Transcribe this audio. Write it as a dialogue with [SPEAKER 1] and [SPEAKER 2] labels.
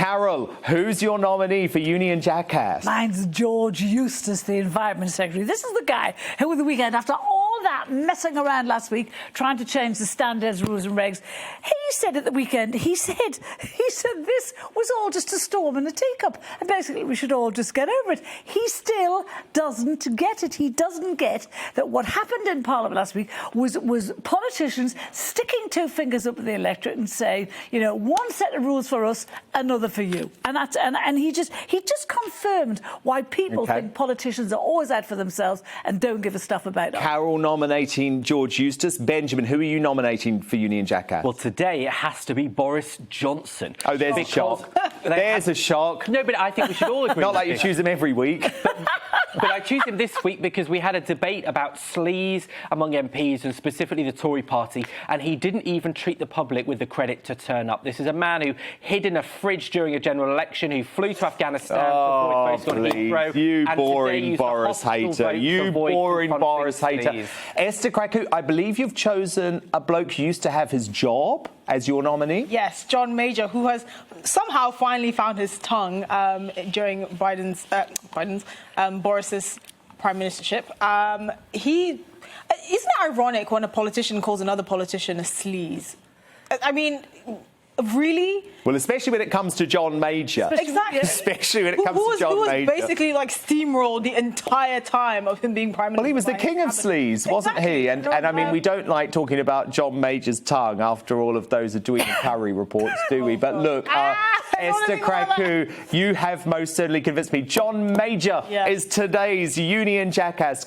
[SPEAKER 1] Carol, who's your nominee for Union Jackass?
[SPEAKER 2] Mine's George Eustice, the Environment Secretary. This is the guy who, over the weekend, after all that messing around last week, trying to change the standards, rules and regs, he said at the weekend, he said this was all just a storm in a teacup, and basically we should all just get over it. He still doesn't get it. He doesn't get that what happened in Parliament last week was politicians sticking two fingers up at the electorate and saying, you know, one set of rules for us, another for you. And he just confirmed why people think politicians are always out for themselves and don't give a stuff about us.
[SPEAKER 1] Carol nominating George Eustice. Benjamin, who are you nominating for Union Jackass?
[SPEAKER 3] Well, today it has to be Boris Johnson.
[SPEAKER 1] Oh, there's a shock. There's a shock.
[SPEAKER 3] No, but I think we should all agree.
[SPEAKER 1] Not like you choose him every week.
[SPEAKER 3] But I choose him this week because we had a debate about sleaze among MPs and specifically the Tory party, and he didn't even treat the public with the credit to turn up. This is a man who hid in a fridge during a general election, who flew to Afghanistan
[SPEAKER 1] oh,
[SPEAKER 3] to avoid Heathrow,
[SPEAKER 1] you
[SPEAKER 3] and
[SPEAKER 1] boring Boris hater. You boring Boris hater. Esther Kraku, I believe you've chosen a bloke who used to have his job as your nominee?
[SPEAKER 4] Yes, John Major, who has somehow finally found his tongue during Boris's prime ministership. Isn't it ironic when a politician calls another politician a sleaze? I mean, really?
[SPEAKER 1] Well, especially when it comes to John Major.
[SPEAKER 4] Exactly.
[SPEAKER 1] Especially when it comes to John Major.
[SPEAKER 4] Who was basically like steamrolled the entire time of him being prime minister.
[SPEAKER 1] Well, he was the king of sleaze, wasn't he? And I mean, we don't like talking about John Major's tongue after all of those Edwina Curry reports, do we? But look, Esther Kraku, you have most certainly convinced me. John Major is today's Union Jackass.